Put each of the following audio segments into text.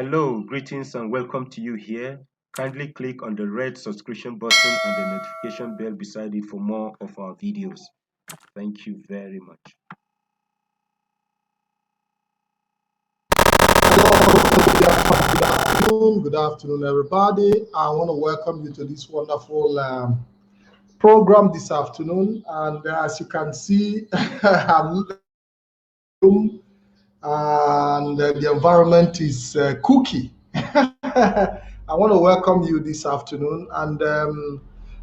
Hello, greetings and welcome to you here. Kindly click on the red subscription button and the notification bell beside it for more of our videos. Thank you very much. Hello, good afternoon, everybody. I want to welcome you to this wonderful program this afternoon. And as you can see, I'm room and the environment is cookie. I want to welcome you this afternoon. And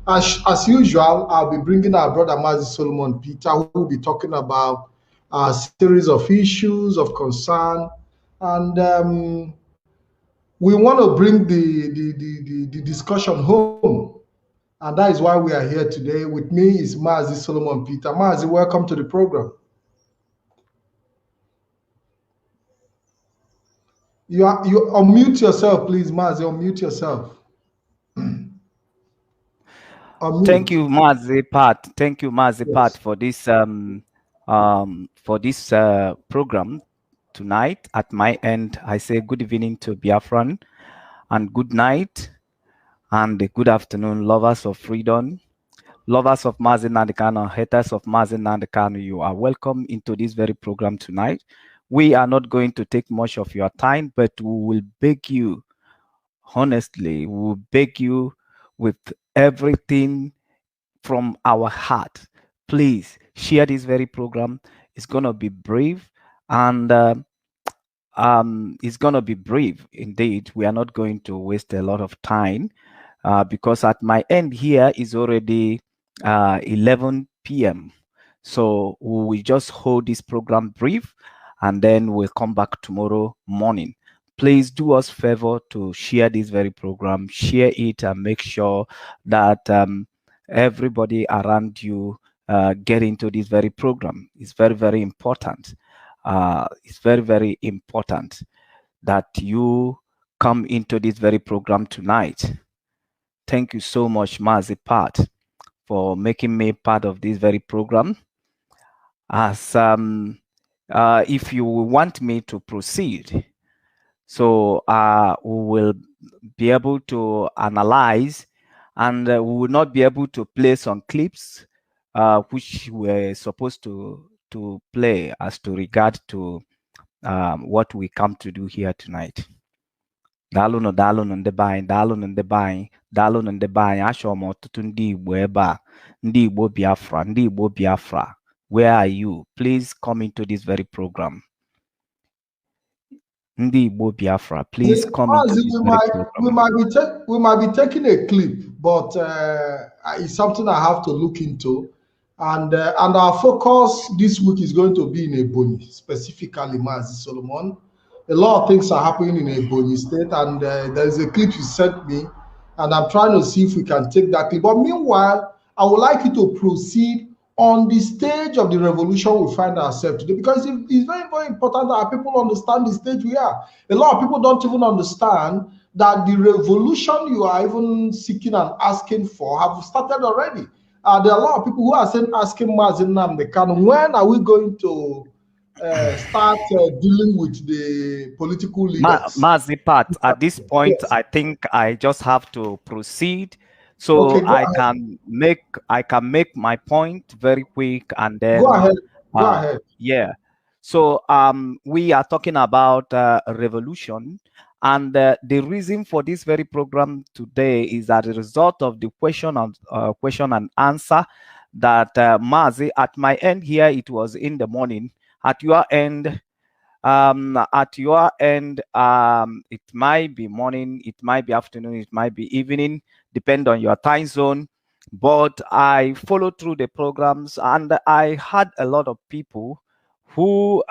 as usual, I'll be bringing our brother Mazi Solomon Peter, who will be talking about a series of issues of concern. And we want to bring the discussion home. And that is why we are here today. With me is Mazi Solomon Peter. Mazi, welcome to the program. You unmute yourself, please, Mazi. Unmute yourself. Thank you, Mazi Pat. Thank you, Mazi Pat, for this program tonight. At my end, I say good evening to Biafran, and good night, and good afternoon, lovers of freedom, lovers of Mazi Nandekano, haters of Mazi Nandekano. You are welcome into this very program tonight. We are not going to take much of your time, but we will beg you, honestly, we will beg you with everything from our heart. Please share this very program. It's gonna be brave, and it's gonna be brave indeed. We are not going to waste a lot of time because at my end here is already 11 p.m. So we will just hold this program brief, and then we'll come back tomorrow morning. Please do us favor to share this very program, share it, and make sure that everybody around you get into this very program. It's very, very important. It's very, very important that you come into this very program tonight. Thank you so much, Mazi Pat, for making me part of this very program. As if you want me to proceed, so we will be able to analyze, and we will not be able to play some clips which we're supposed to play as to regard to what we come to do here tonight. Daalụnụ daalụnụ ndị be anyị, daalụnụ ndị be anyị, daalụnụ ndị be anyị. Achọrọ m ọtụtụ ndị Igbo ebe a, ndị Igbo Biafra, ndị Igbo Biafra. Where are you? Please come into this very program. Ndi Igbo Biafra, please come into this very program. We might be taking a clip, but it's something I have to look into. And our focus this week is going to be in Ebonyi, specifically Mazi Solomon. A lot of things are happening in Ebonyi State, and there's a clip you sent me, and I'm trying to see if we can take that clip. But meanwhile, I would like you to proceed on the stage of the revolution we find ourselves today, because it's very, very important that people understand the stage we are. A lot of people don't even understand that the revolution you are even seeking and asking for have started already. There are a lot of people who are asking Mazi Nnamdi Kanu, when are we going to start dealing with the political leaders? Mazi Pat, at this point, yes. I think I just have to proceed. So okay, I can make my point very quick, and then go ahead. Yeah. So we are talking about revolution, and the reason for this very program today is as a result of the question and answer that Mazi, at my end here, it was in the morning. At your end, it might be morning, it might be afternoon, it might be evening, depend on your time zone. But I followed through the programs, and I had a lot of people who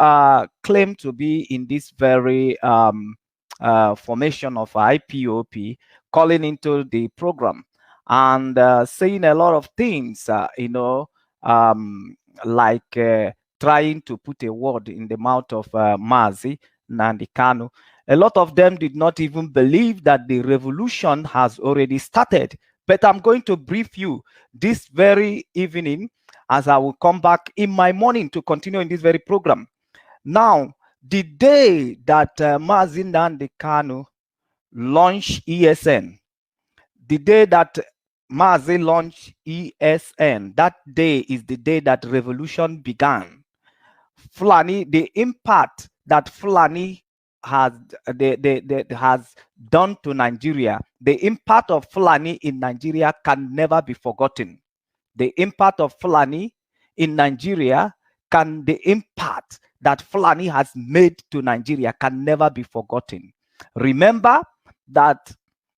claim to be in this very formation of IPOP, calling into the program and saying a lot of things, like trying to put a word in the mouth of Mazi Nnamdi Kanu. A lot of them did not even believe that the revolution has already started. But I'm going to brief you this very evening, as I will come back in my morning to continue in this very program. Now, the day that Mazi Nnamdi Kanu launched ESN, the day that Mazi launched ESN, that day is the day that revolution began. Fulani, the impact that Fulani has has done to Nigeria, the impact of Fulani in Nigeria can never be forgotten. The impact of Fulani in Nigeria the impact that Fulani has made to Nigeria can never be forgotten. Remember that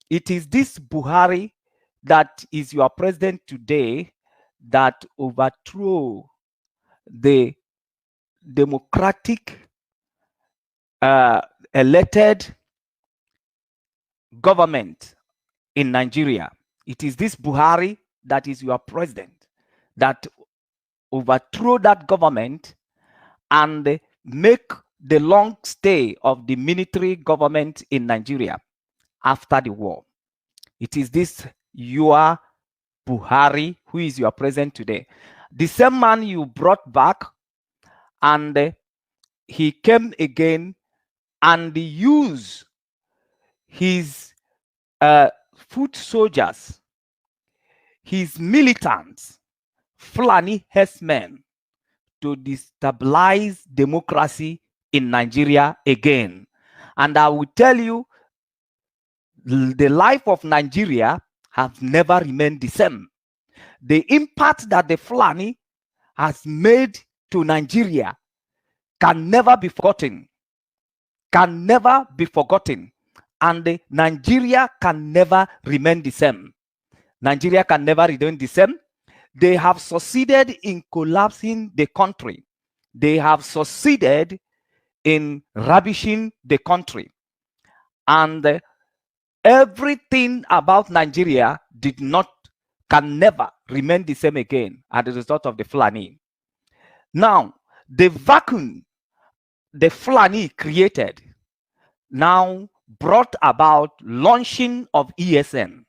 it is this Buhari that is your president today that overthrew the democratic elected government in Nigeria. It is this Buhari that is your president that overthrew that government and make the long stay of the military government in Nigeria after the war. It is this your Buhari who is your president today. The same man you brought back, and he came again and used his foot soldiers, his militants, Fulani herdsmen, to destabilize democracy in Nigeria again. And I will tell you, the life of Nigeria has never remained the same. The impact that the Fulani has made to Nigeria can never be forgotten. Can never be forgotten. And Nigeria can never remain the same. Nigeria can never remain the same. They have succeeded in collapsing the country. They have succeeded in ravishing the country. And everything about Nigeria can never remain the same again as a result of the Fulani. Now, the vacuum the Fulani created now brought about launching of ESN.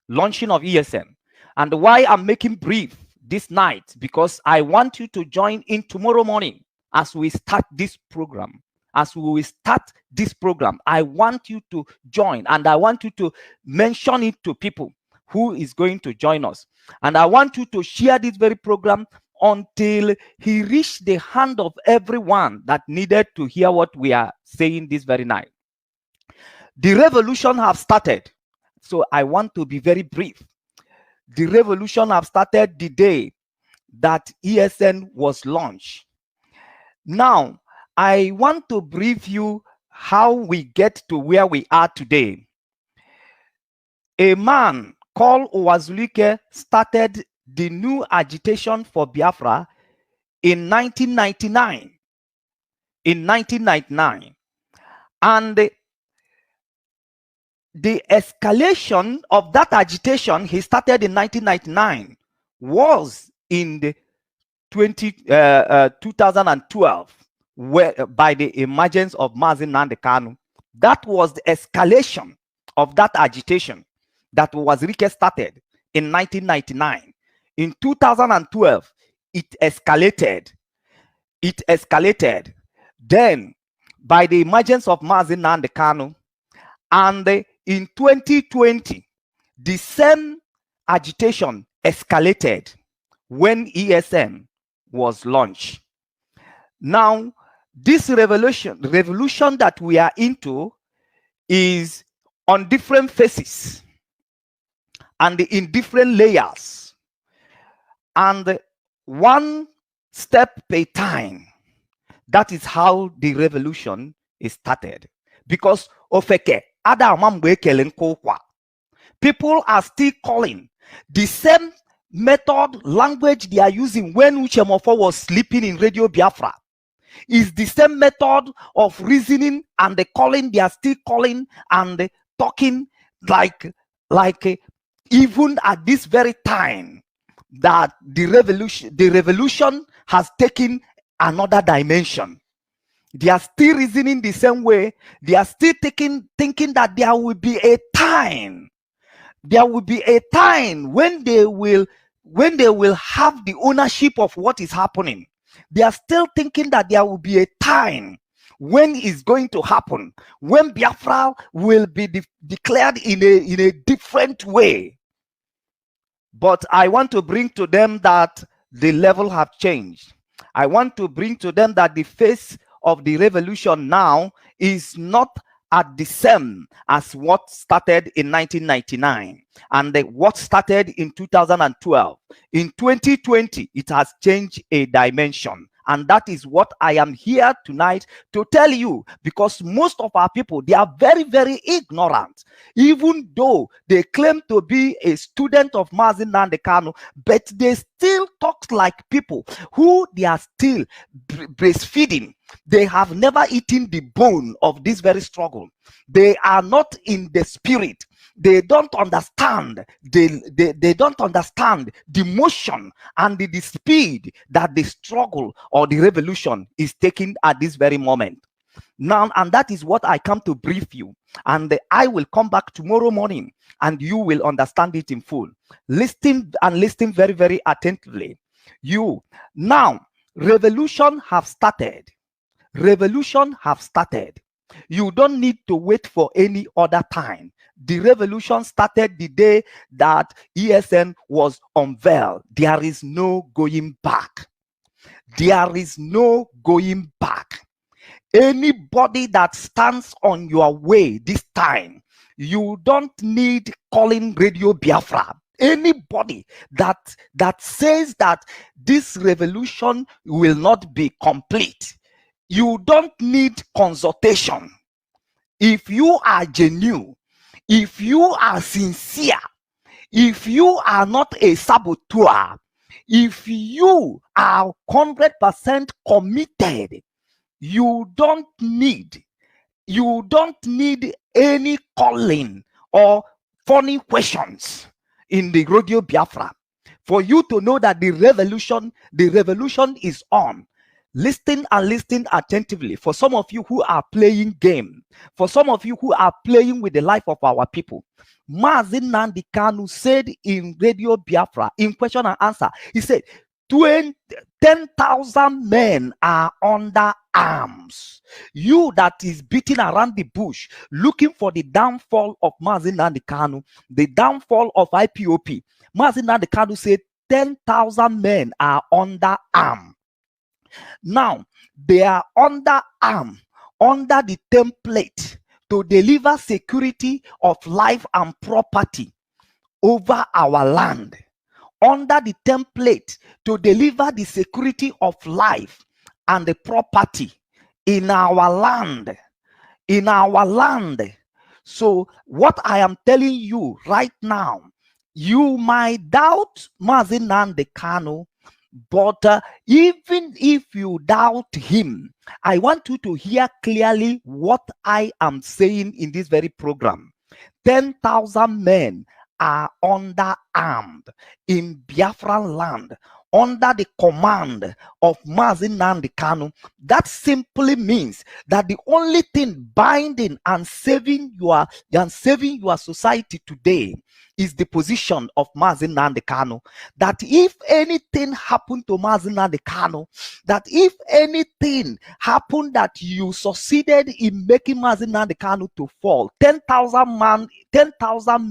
Launching of ESN. And why I'm making brief this night, because I want you to join in tomorrow morning as we start this program. As we start this program, I want you to join, and I want you to mention it to people who is going to join us. And I want you to share this very program until he reached the hand of everyone that needed to hear what we are saying this very night. The revolution have started. So I want to be very brief. The revolution have started the day that ESN was launched. Now, I want to brief you how we get to where we are today. A man called Owazulike started the new agitation for Biafra in 1999. In 1999. And the escalation of that agitation he started in 1999 was in the 2012, where by the emergence of Mazi Nnamdi Kanu. That was the escalation of that agitation that was started in 1999. In 2012, it escalated. It escalated. Then, by the emergence of Mazi Nnamdi Kanu, and in 2020, the same agitation escalated when ESN was launched. Now, this revolution that we are into is on different phases and in different layers, and one step at a time. That is how the revolution is started. Because ofeke people are still calling the same method, language they are using when Uchemofo was sleeping in Radio Biafra is the same method of reasoning, and the calling, they are still calling and talking like even at this very time that the revolution has taken another dimension. They are still reasoning the same way. They are still thinking that there will be a time. There will be a time when they will have the ownership of what is happening. They are still thinking that there will be a time when it's going to happen, when Biafra will be declared in a different way. But I want to bring to them that the level have changed. I want to bring to them that the face of the revolution now is not at the same as what started in 1999 and what started in 2012. In 2020, it has changed a dimension. And that is what I am here tonight to tell you, because most of our people, they are very, very ignorant, even though they claim to be a student of Mazi Nnamdi Kanu, but they still talk like people who they are still breastfeeding. They have never eaten the bone of this very struggle. They are not in the spirit. They don't understand. They don't understand the motion and the speed that the struggle or the revolution is taking at this very moment. Now, and that is what I come to brief you. And I will come back tomorrow morning and you will understand it in full. Listen and listen very, very attentively. You now, revolution have started. Revolution have started. You don't need to wait for any other time. The revolution started the day that ESN was unveiled. There is no going back. There is no going back. Anybody that stands on your way this time, you don't need calling Radio Biafra. Anybody that says that this revolution will not be complete, you don't need consultation. If you are genuine, if you are sincere, if you are not a saboteur, if you are 100% committed, you don't need any calling or funny questions in the Radio Biafra for you to know that the revolution is on. Listen and listen attentively. For some of you who are playing game, for some of you who are playing with the life of our people, Mazi Nnamdi Kanu said in Radio Biafra, in question and answer, he said, 10,000 men are under arms. You that is beating around the bush, looking for the downfall of Mazi Nnamdi Kanu, the downfall of IPOP. Mazi Nnamdi Kanu said 10,000 men are under arms. Now, they are under arm, under the template to deliver security of life and property over our land, under the template to deliver the security of life and the property in our land. In our land. So what I am telling you right now, you might doubt Mazi Nnamdi Kanu, but even if you doubt him, I want you to hear clearly what I am saying in this very program. 10,000 men are under armed in Biafran land, under the command of Mazi Nnamdi Kanu. That simply means that the only thing binding and saving your society today is the position of Mazi Nnamdi Kanu. That if anything happened to Mazi Nnamdi Kanu, that if anything happened that you succeeded in making Mazi Nnamdi Kanu to fall, 10,000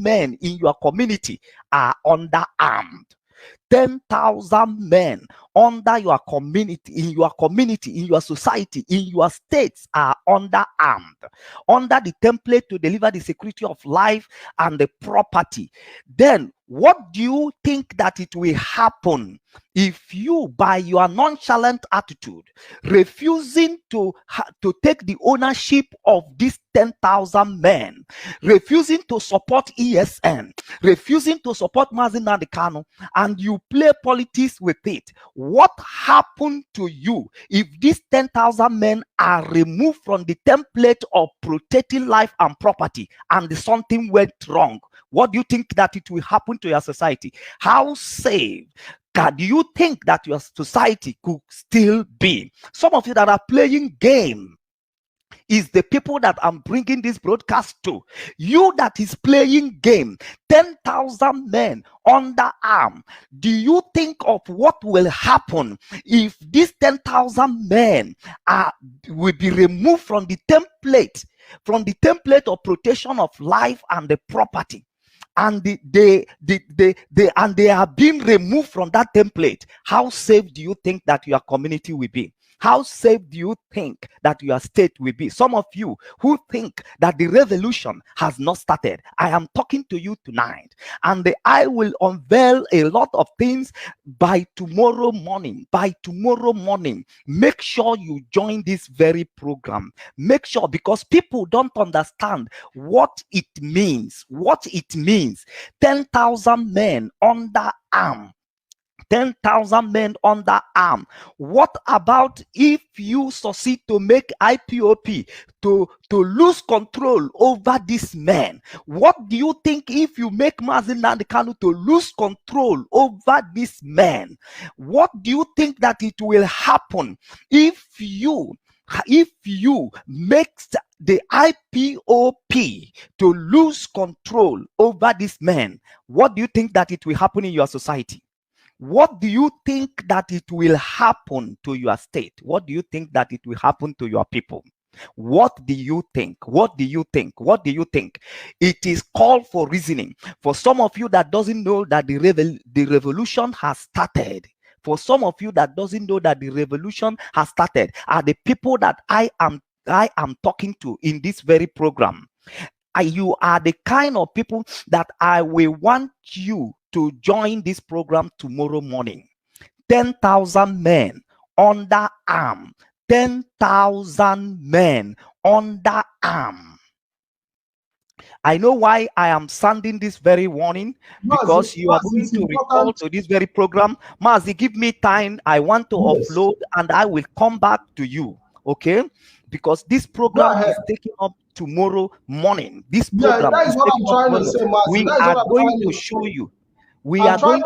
men in your community are under armed. 10,000 men under your community, in your society, in your states are under armed, under the template to deliver the security of life and the property. Then what do you think that it will happen if you, by your nonchalant attitude, refusing to take the ownership of these 10,000 men, refusing to support ESN, refusing to support Mazi Nnamdi Kanu, and you play politics with it? What happened to you if these 10,000 men are removed from the template of protecting life and property and something went wrong? What do you think that it will happen to your society? How safe do you think that your society could still be? Some of you that are playing game, is the people that I'm bringing this broadcast to. You that is playing game, 10,000 men under arm. Do you think of what will happen if these 10,000 men will be removed from the template of protection of life and the property? And they are being removed from that template. How safe do you think that your community will be? How safe do you think that your state will be? Some of you who think that the revolution has not started, I am talking to you tonight, and I will unveil a lot of things by tomorrow morning. By tomorrow morning, make sure you join this very program. Make sure, because people don't understand what it means. 10,000 men under arm. 10,000 men under arm. What about if you succeed to make IPOP to lose control over these men? What do you think if you make Mazi Nnamdi Kanu to lose control over these men? What do you think that it will happen if you make the IPOP to lose control over these men? What do you think that it will happen in your society? What do you think that it will happen to your state? What do you think that it will happen to your people? What do you think? What do you think? What do you think? It is called for reasoning. For some of you that doesn't know that the revolution has started, for some of you that doesn't know that the revolution has started, are the people that I am talking to in this very program. You are the kind of people that I will want you to join this program tomorrow morning. 10,000 men under arm. 10,000 men under arm. I know why I am sounding this very warning, because you are going to recall to this very program. Mazi, give me time. I want to upload and I will come back to you. Okay? Because this program is taking up tomorrow morning. This program that is what I'm trying to say, Mazi. We are going to show you. I'm trying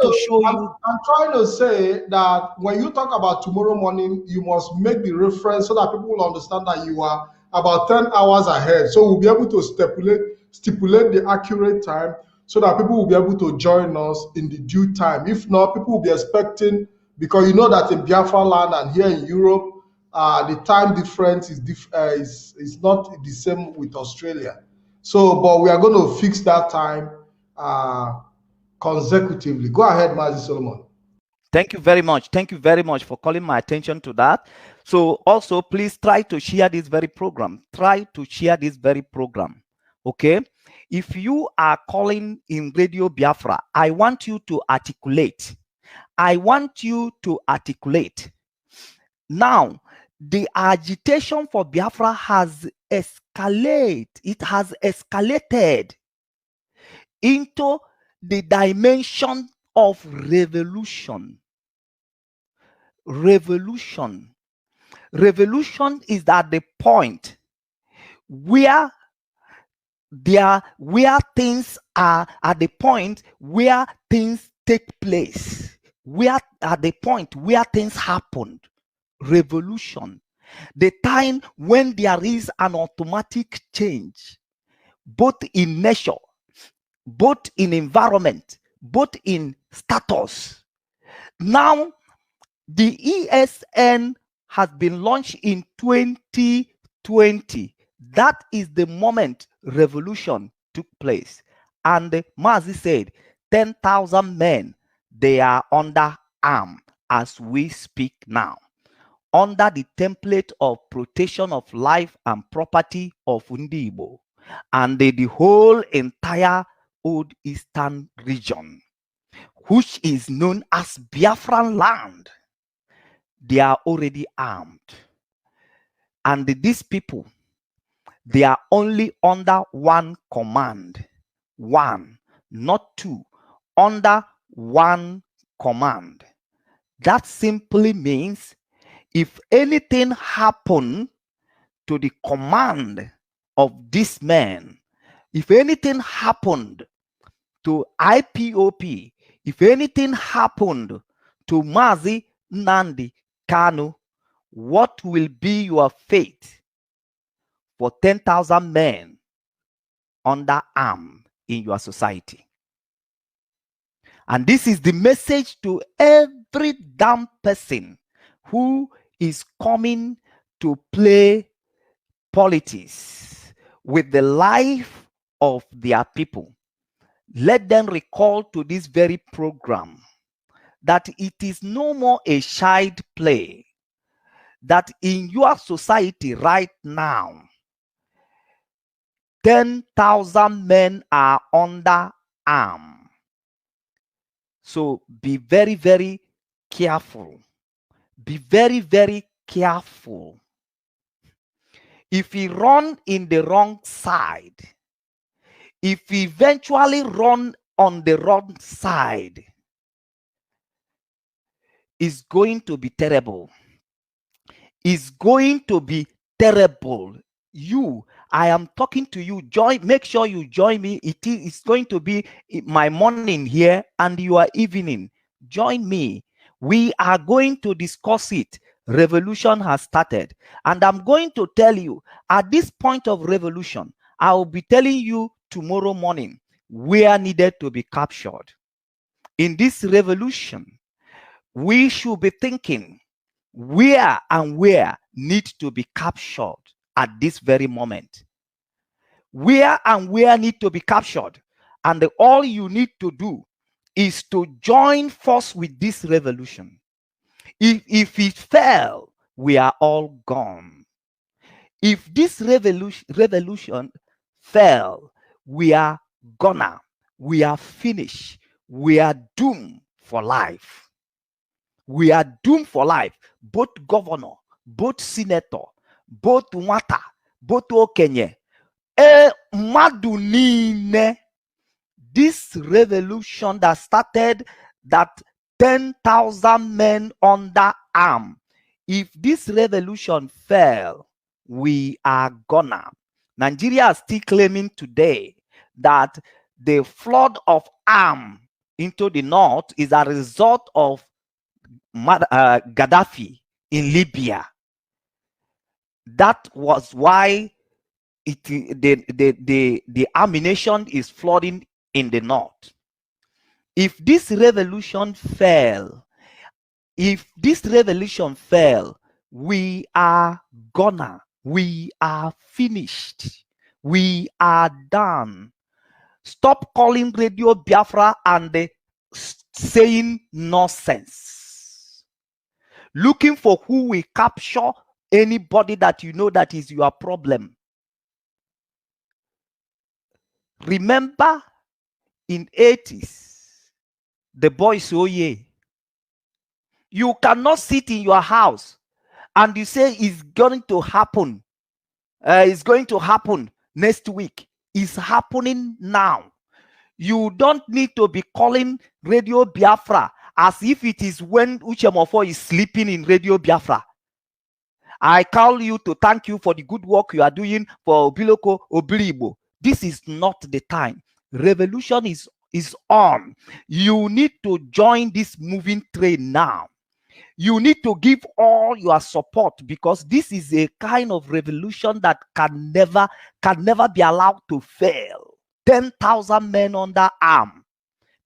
to say that when you talk about tomorrow morning, you must make the reference so that people will understand that you are about 10 hours ahead. So we'll be able to stipulate the accurate time so that people will be able to join us in the due time. If not, people will be expecting, because you know that in Biafra land and here in Europe, the time difference is not the same with Australia. So, but we are going to fix that time consecutively. Go ahead, Mazi Solomon. Thank you very much. Thank you very much for calling my attention to that. So also, please try to share this very program. Try to share this very program. Okay? If you are calling in Radio Biafra, I want you to articulate. I want you to articulate. Now, the agitation for Biafra has escalated. It has escalated into the dimension of revolution. Revolution is at the point where things are at the point where things take place. We are at the point where things happen. Revolution, the time when there is an automatic change, both in nature, both in environment, both in status. Now, the ESN has been launched in 2020. That is the moment revolution took place. And Mazi said, 10,000 men, they are under arm as we speak now, under the template of protection of life and property of Ndibo and the whole entire Old Eastern region, which is known as Biafran land. They are already armed. And these people, they are only under one command. One, not two, under one command. That simply means if anything happened to the command of this man, if anything happened to IPOP, if anything happened to Mazi Nnamdi Kanu, what will be your fate? for 10,000 men under arm in your society. And this is the message to every damn person who is coming to play politics with the life of their people. Let them recall to this very program that it is no more a child play, that in your society right now, 10,000 men are under arm. So be very, very careful. Be very, very careful. If you run in the wrong side, if you eventually run on the wrong side, it's going to be terrible. It's going to be terrible. I am talking to you. Make sure you join me. It's going to be my morning here and your evening. Join me. We are going to discuss it. Revolution has started. And I'm going to tell you, at this point of revolution, I will be telling you tomorrow morning where needed to be captured. In this revolution, we should be thinking where need to be captured at this very moment. Where need to be captured. And all you need to do is to join force with this revolution. If it fails, we are all gone. If this revolution fails, we are gonna. We are finished. We are doomed for life. We are doomed for life. Both governor, both senator, both nwata, both okenye. Mmadụ niile. This revolution that started, that 10,000 men under arm. If this revolution fail, we are gonna. Nigeria is still claiming today that the flood of arm into the north is a result of Gaddafi in Libya. That was why the ammunition is flooding in the north. If this revolution fail, we are gonna. We are finished. We are done. Stop calling Radio Biafra and saying nonsense. Looking for who will capture anybody that you know that is your problem. Remember in 80s, the boys, oh yeah. You cannot sit in your house and you say it's going to happen. It's going to happen next week. It's happening now. You don't need to be calling Radio Biafra as if it is when Uchemofo is sleeping in Radio Biafra. I call you to thank you for the good work you are doing for Obiloko Obilibo. This is not the time. Revolution is on. You need to join this moving train now. You need to give all your support, because this is a kind of revolution that can never be allowed to fail. 10,000 men under arm.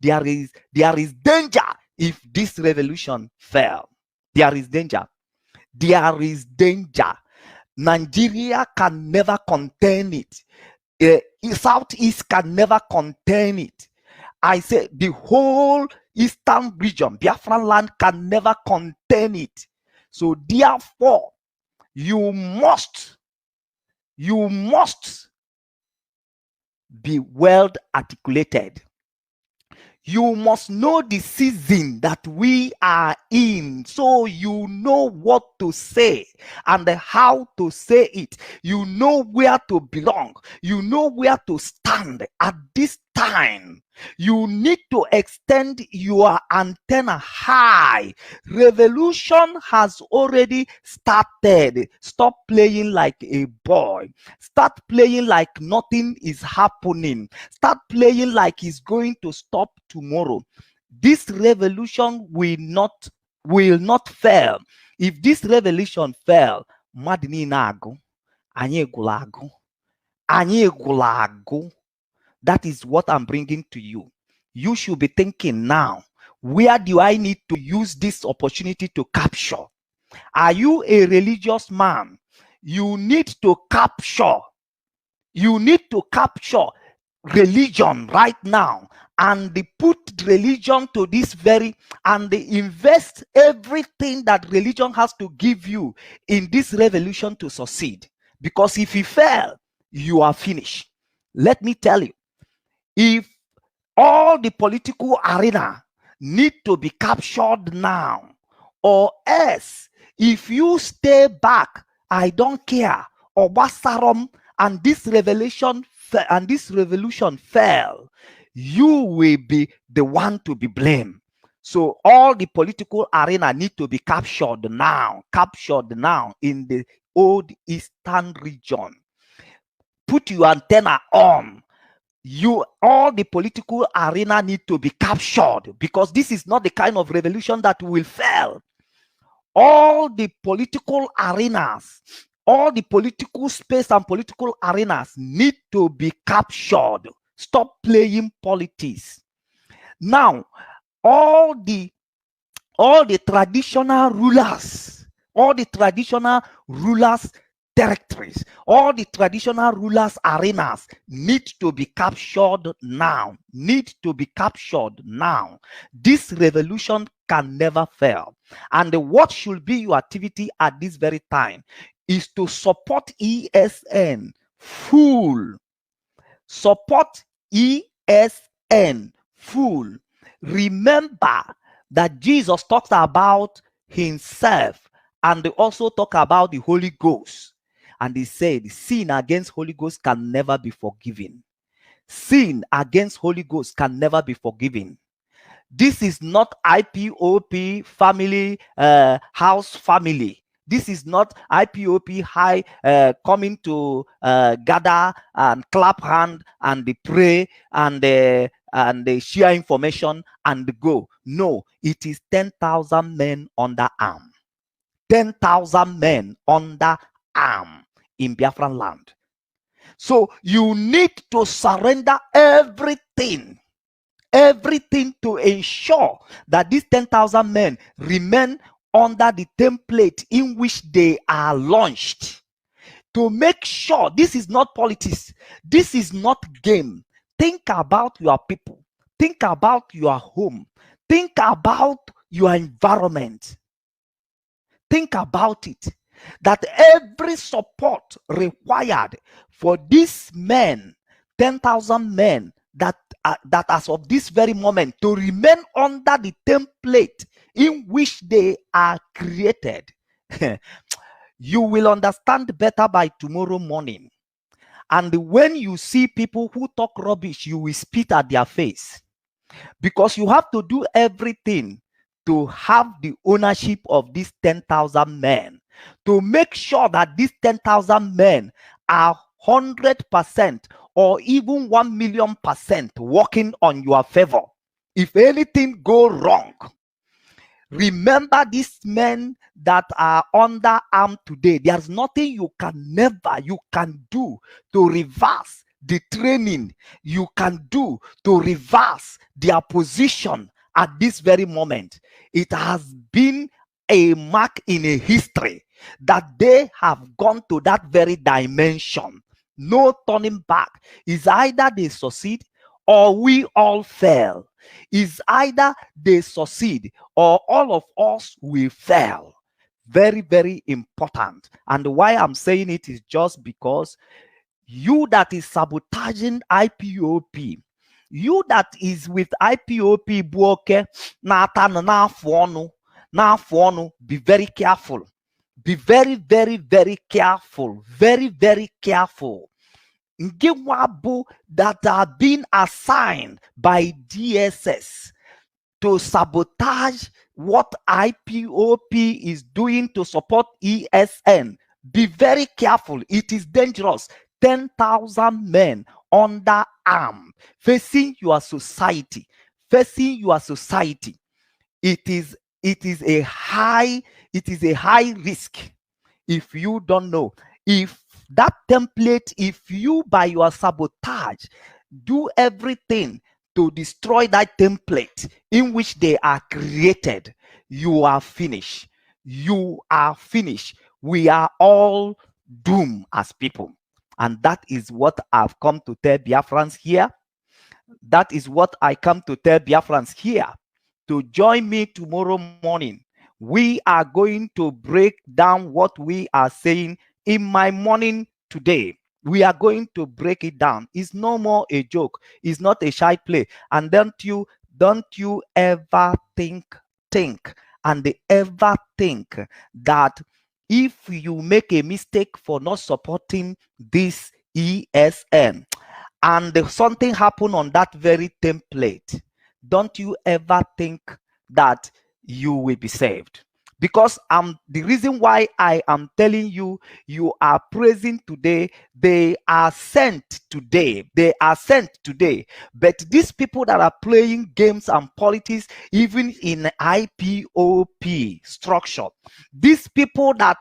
There is danger if this revolution fail. There is danger. There is danger. Nigeria can never contain it. Southeast can never contain it. I say the whole eastern region, Biafran land, can never contain it. So therefore, you must be well articulated. You must know the season that we are in, so you know what to say and how to say it. You know where to belong. You know where to stand at this time. You need to extend your antenna high. Revolution has already started. Stop playing like a boy. Start playing like nothing is happening. Start playing like it's going to stop tomorrow. This revolution will not fail. If this revolution fail, madini nago, Anyị gwụrụ agụ. Anyị gwụrụ agụ. That is what I'm bringing to you. You should be thinking now, where do I need to use this opportunity to capture? Are you a religious man? You need to capture. You need to capture religion right now and put religion to this very, and invest everything that religion has to give you in this revolution to succeed. Because if you fail, you are finished. Let me tell you, if all the political arena need to be captured now, or else if you stay back, I don't care, or Basarom, and this revolution fell, you will be the one to be blamed. So all the political arena need to be captured now in the old eastern region. Put your antenna on. All the political arena need to be captured, because this is not the kind of revolution that will fail. All the political arenas, all the political space and political arenas need to be captured. Stop playing politics. Now, all the traditional rulers, territories, all the traditional rulers arenas need to be captured now. This revolution can never fail. And what should be your activity at this very time is to support ESN full. Support ESN full. Remember that Jesus talks about himself, and they also talk about the Holy Ghost. And he said, sin against Holy Ghost can never be forgiven. Sin against Holy Ghost can never be forgiven. This is not IPOP family, house family. This is not IPOP high coming to gather and clap hand and pray and share information and go. No, it is 10,000 men under arm. 10,000 men under arm in Biafra land. So you need to surrender everything to ensure that these 10,000 men remain under the template in which they are launched. To make sure this is not politics, this is not game. Think about your people, think about your home, think about your environment. Think about it, that every support required for these men, 10,000 men, that as of this very moment to remain under the template in which they are created, you will understand better by tomorrow morning. And when you see people who talk rubbish, you will spit at their face, because you have to do everything to have the ownership of these 10,000 men, to make sure that these 10,000 men are 100% or even 1,000,000% working on your favor. If anything go wrong, remember these men that are under arm today. There's nothing you can do to reverse the training you can do to reverse their position at this very moment. It has been a mark in a history that they have gone to that very dimension. No turning back. Is either they succeed or we all fail. Is either they succeed or all of us will fail. Very, very important. And why I'm saying it is just because you that is sabotaging IPOP, you that is with IPOP buoke n'afọ be very careful. Be very, very, very careful. Very, very careful. Ngewabu that are being assigned by DSS to sabotage what IPOP is doing to support ESN. Be very careful. It is dangerous. 10,000 men under arm facing your society. It is a high risk. If you don't know, if That template, if you by your sabotage do everything to destroy that template in which they are created, you are finished. You are finished. We are all doomed as people. And that is what I've come to tell Biafrans here. That is what I come to tell Biafrans here. To join me tomorrow morning, we are going to break down what we are saying in my morning today. We are going to break it down. It's no more a joke. It's not a shy play. And don't you ever think and ever think that if you make a mistake for not supporting this ESN and something happened on that very template, don't you ever think that you will be saved. Because the reason why I am telling you, you are praising today, they are sent today. They are sent today. But these people that are playing games and politics, even in IPOP structure, these people that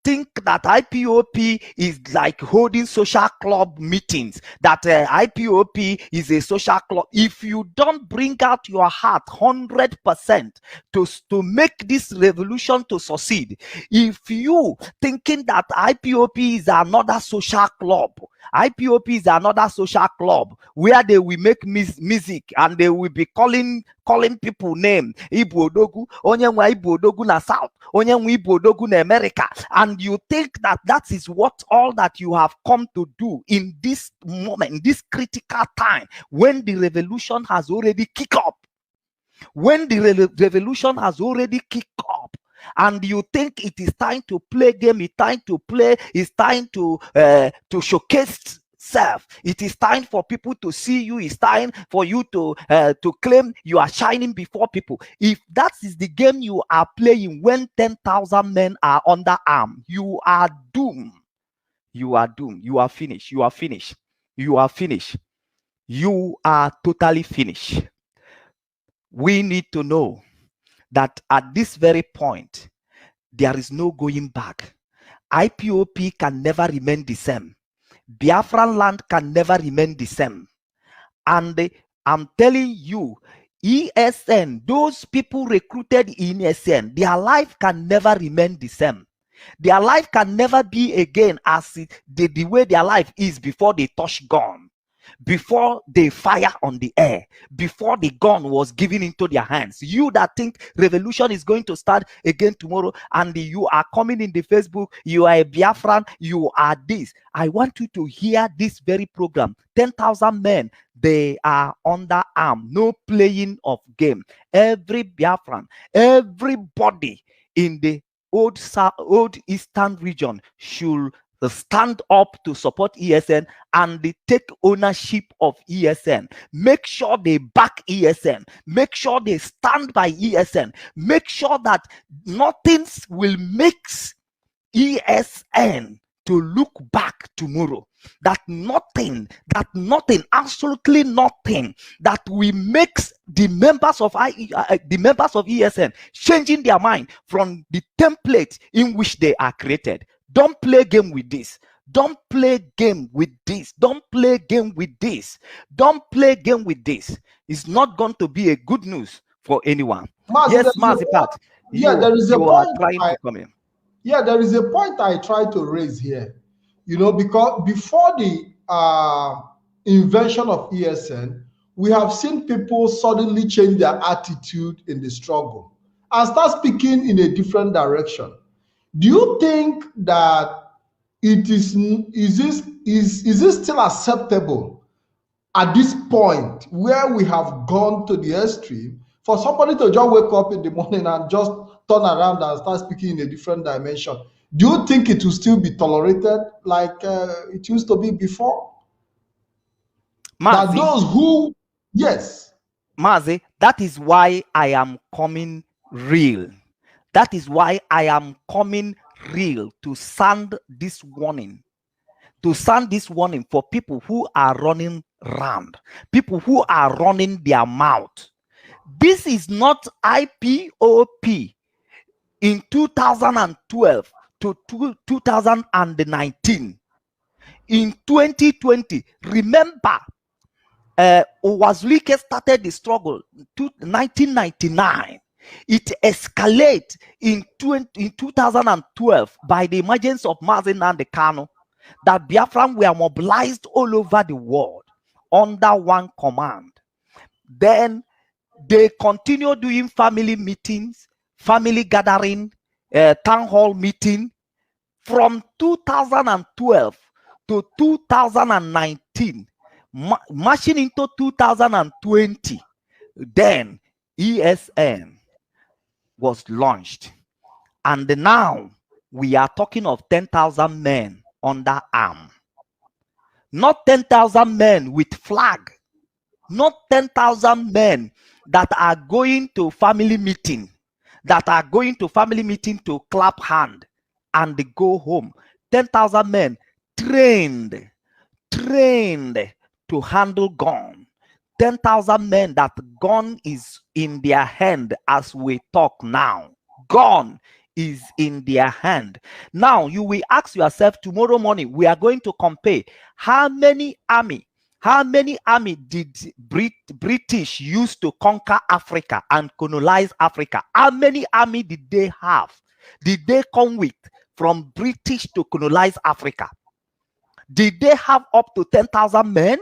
think that IPOP is like holding social club meetings, that IPOP is a social club. If you don't bring out your heart 100% to make this revolution to succeed, if you thinking that IPOP is another social club, IPOP is another social club where they will make music and they will be calling people name Igbo Odogu, onye nwe Igbo Odogu na South, onye nwe Igbo Odogu na America, and you think that is what all that you have come to do in this moment, this critical time when the revolution has already kicked up. When the revolution has already kicked up, and you think it is time to play game, it's time to play, it's time to showcase self, it is time for people to see you, it's time for you to claim you are shining before people. If that is the game you are playing when 10,000 men are under arm, you are doomed. You are doomed. You are finished. You are finished. You are finished. You are totally finished. We need to know that at this very point, there is no going back. IPOP can never remain the same. Biafran land can never remain the same. And I'm telling you, ESN, those people recruited in ESN, their life can never remain the same. Their life can never be again as the way their life is before they touch gun, before they fire on the air, before the gun was given into their hands. You that think revolution is going to start again tomorrow, and you are coming in the Facebook, you are a Biafran, you are this. I want you to hear this very program. 10,000 men, they are under arm, no playing of game. Every Biafran, everybody in the old eastern region should stand up to support ESN and they take ownership of ESN. Make sure they back ESN. Make sure they stand by ESN. Make sure that nothing will mix ESN to look back tomorrow. That nothing, absolutely nothing that will make the members of ESN changing their mind from the template in which they are created. Don't play game with this. Don't play game with this. Don't play game with this. Don't play game with this. It's not going to be a good news for anyone. Yes, Mazipat. Yeah, there is a point. Are trying to come in. Yeah, there is a point I try to raise here. You know, because before the invention of ESN, we have seen people suddenly change their attitude in the struggle and start speaking in a different direction. Do you think that it is this still acceptable at this point where we have gone to the extreme for somebody to just wake up in the morning and just turn around and start speaking in a different dimension? Do you think it will still be tolerated like it used to be before? Mazi, that those who, yes. Mazi, that is why I am coming real. That is why I am coming real to sound this warning. To sound this warning for people who are running round, people who are running their mouth. This is not IPOP in 2012, to 2019. In 2020, remember, Owazulike started the struggle in 1999. It escalated in 2012 by the emergence of Mazi Nnamdi Kanu, that Biafran were mobilized all over the world under one command. Then they continue doing family meetings, family gathering, town hall meeting from 2012 to 2019, marching into 2020. Then ESN was launched, and now we are talking of 10,000 men under arm. Not 10,000 men with flag, not 10,000 men that are going to family meeting, to clap hand and they go home. 10,000 men trained to handle gun. 10,000 men that gun is in their hand as we talk now. Gun is in their hand. Now you will ask yourself, tomorrow morning we are going to compare how many army did British use to conquer Africa and colonize Africa? How many army did they have? Did they come with from British to colonize Africa? Did they have up to 10,000 men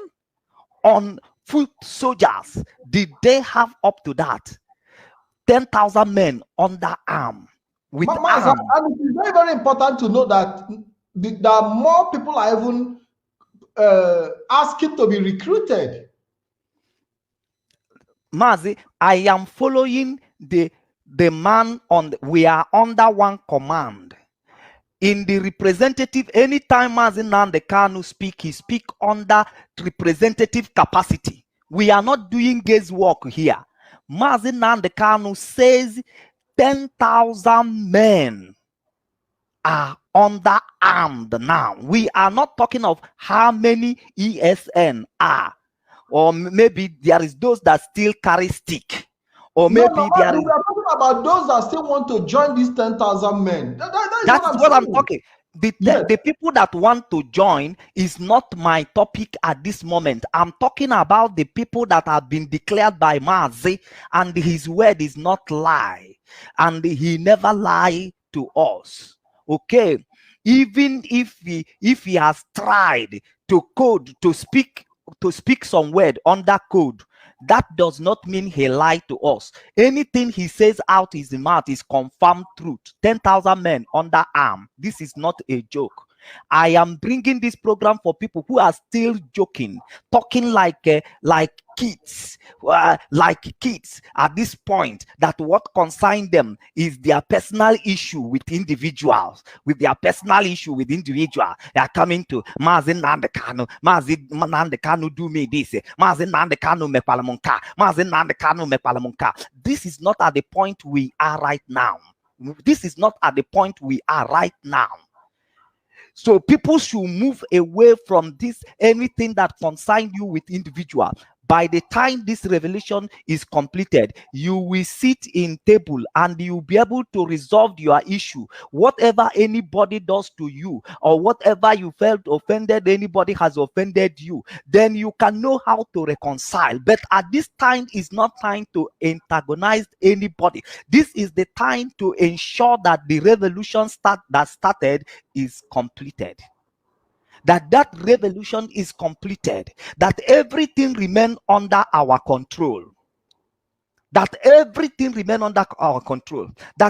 on foot soldiers? Did they have up to that? 10,000 men under arm. With arm. And it is very, very important to know that more people are even asking to be recruited. Mazi, I am following the man on. We are under one command. In the representative, anytime Mazi Nnamdi Kanu speak, he speak under representative capacity. We are not doing guesswork here. Mazi Nnamdi Kanu says 10,000 men are under armed now. We are not talking of how many ESN are, or maybe there is those that still carry stick, or maybe we are talking about those that still want to join these 10,000 men. That's what I'm talking. The people that want to join is not my topic at this moment. I'm talking about the people that have been declared by Mazi, and his word is not lie, and he never lie to us. Okay, even if he has tried to speak some word under code, that does not mean he lied to us. Anything he says out his mouth is confirmed truth. 10,000 men under arm. This is not a joke. I am bringing this program for people who are still joking, talking like kids at this point, that what concerns them is their personal issue with individuals. They are coming to Mazi Nnamdi Kanu. Mazi Nnamdi Kanu do me this. Mazi Nnamdi Kanu me palamunka. Mazi Nnamdi Kanu me palamunka. This is not at the point we are right now. So people should move away from this, anything that concerns you with individual. By the time this revelation is completed, you will sit in table and you'll be able to resolve your issue. Whatever anybody does to you, or whatever you felt offended, anybody has offended you, then you can know how to reconcile. But at this time is not time to antagonize anybody. This is the time to ensure that the revolution that started is completed. That revolution is completed, that everything remain under our control, that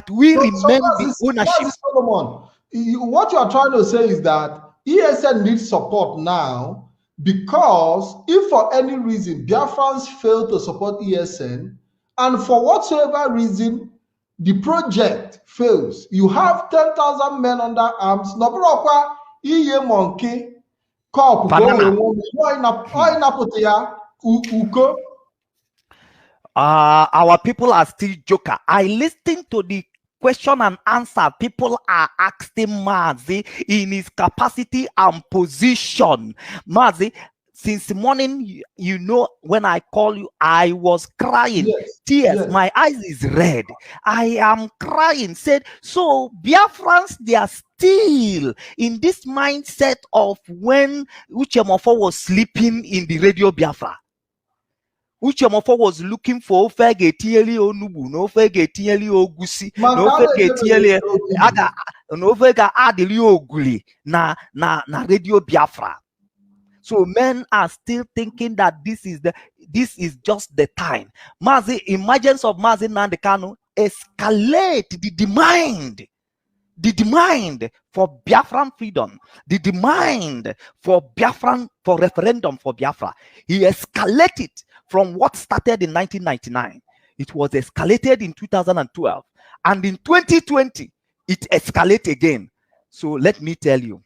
we remain the ownership. Solomon, what you are trying to say is that ESN needs support now, because if for any reason Biafrans fail to support ESN, and for whatsoever reason the project fails, you have 10,000 men under arms. Iye monkey cop go uko. Our people are still joker. I listened to the question and answer people are asking Mazi in his capacity and position. Mazi, Since morning, you know, when I call you, I was crying. Yes. Tears, Yes. my eyes is red. I am crying. Said, so Biafrans, they are still in this mindset of when Uchemofo was sleeping in the radio Biafra. Uchemofo was looking for ofe ga-etinyeli onugbu na ofe ga-etinyeli ogusi na ofe ga-etinyeli aga na ofe ga-adịli oguli na radio Biafra. So men are still thinking that this is just the time. Emergence of Mazi Nnamdi Kanu escalate the demand for Biafran freedom, the demand for referendum for Biafra. He escalated from what started in 1999. It was escalated in 2012, and in 2020 it escalated again. So let me tell you,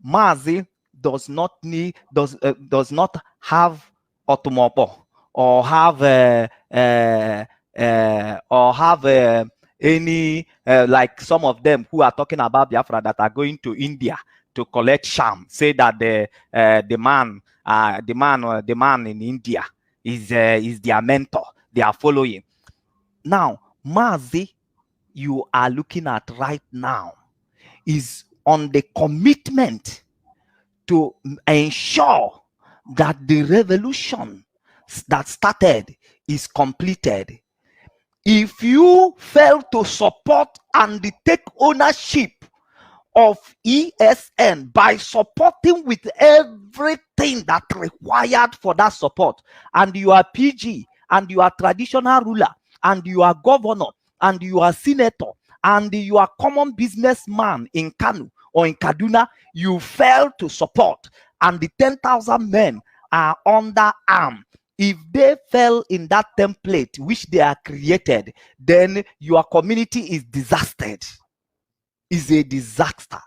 Mazi does not have automobile or have any like some of them who are talking about Biafra that are going to India to collect sham, say that the man in India is their mentor, they are following. Now Mazi, you are looking at right now, is on the commitment to ensure that the revolution that started is completed. If you fail to support and take ownership of ESN by supporting with everything that required for that support, and you are PG, and you are traditional ruler, and you are governor, and you are senator, and you are common businessman in Kanu or in Kaduna, you fail to support, and the 10,000 men are under arm. If they fell in that template which they are created, then your community is disastered, is a disaster.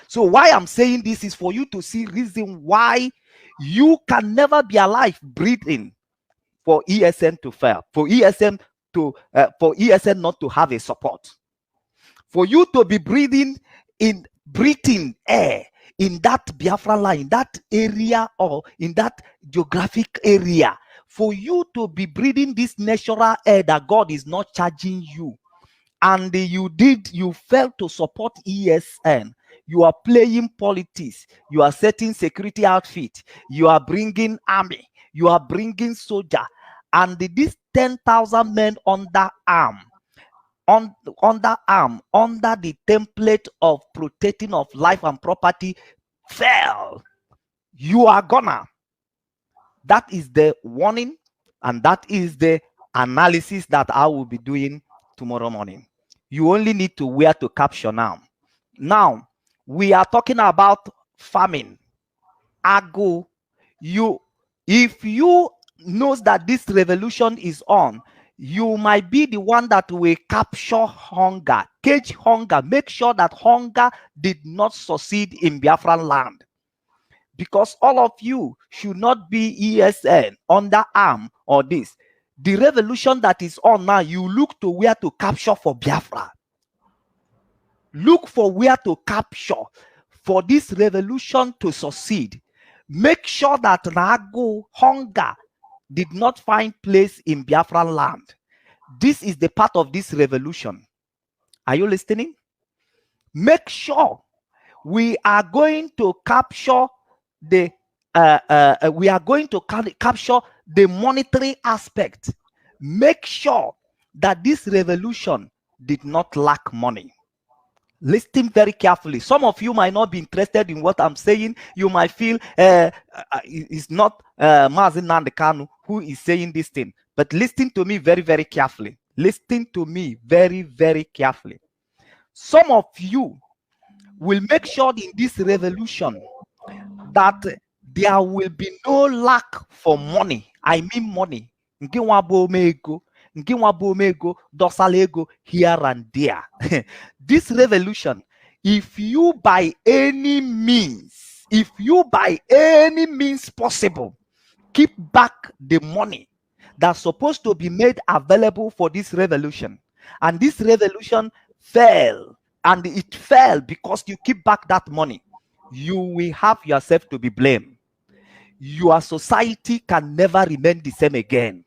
So why I'm saying this is for you to see reason why you can never be alive breathing for ESN to fail, for ESN not to have a support, for you to be breathing air in that Biafra line, that area, or in that geographic area, for you to be breathing this natural air that God is not charging you, and you failed to support ESN. You are playing politics, you are setting security outfit, you are bringing army, you are bringing soldier, and these 10,000 men under the template of protecting of life and property fell. You are gonna. That is the warning, and that is the analysis that I will be doing tomorrow morning. You only need to where to capture now. Now, we are talking about farming. Ago, if you knows that this revolution is on, you might be the one that will capture hunger, cage hunger, make sure that hunger did not succeed in Biafran land. Because all of you should not be ESN, underarm, or this. The revolution that is on now, you look to where to capture for Biafra. Look for where to capture for this revolution to succeed. Make sure that Nago hunger did not find place in Biafran land. This is the part of this revolution. Are you listening? Make sure we are going to capture the capture the monetary aspect. Make sure that this revolution did not lack money. Listen very carefully. Some of you might not be interested in what I'm saying. You might feel it's not Mazi Nnamdi Kanu who is saying this thing. But listen to me very, very carefully. Listen to me very, very carefully. Some of you will make sure in this revolution that there will be no lack for money. I mean money. Dosalego here and there. This revolution, if you by any means possible, keep back the money that's supposed to be made available for this revolution, and this revolution fell, and it fell because you keep back that money. you will have yourself to be blamed. Your society can never remain the same again.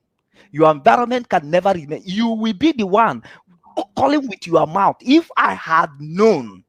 Your environment can never remain. You will be the one calling with your mouth. If I had known,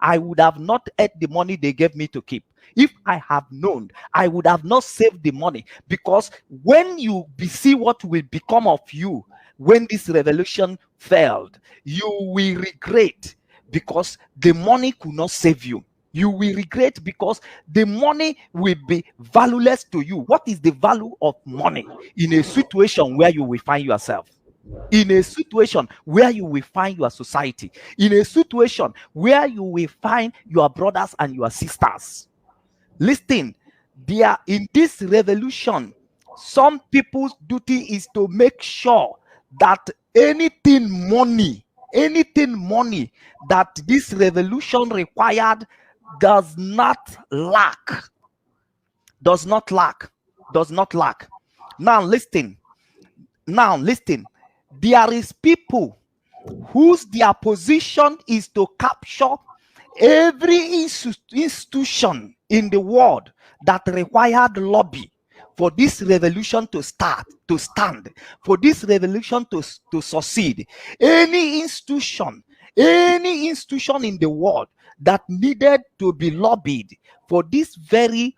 I would have not ate the money they gave me to keep. If I have known, I would have not saved the money. Because when you see what will become of you when this revolution failed, you will regret because the money could not save you. You will regret because the money will be valueless to you. What is the value of money in a situation where you will find yourself? In a situation where you will find your society, in a situation where you will find your brothers and your sisters. Listen, there in this revolution, some people's duty is to make sure that anything money that this revolution required does not lack. Now listen. There is people whose their position is to capture every institution in the world that required lobby for this revolution to stand, for this revolution to succeed. Any institution in the world that needed to be lobbied for this very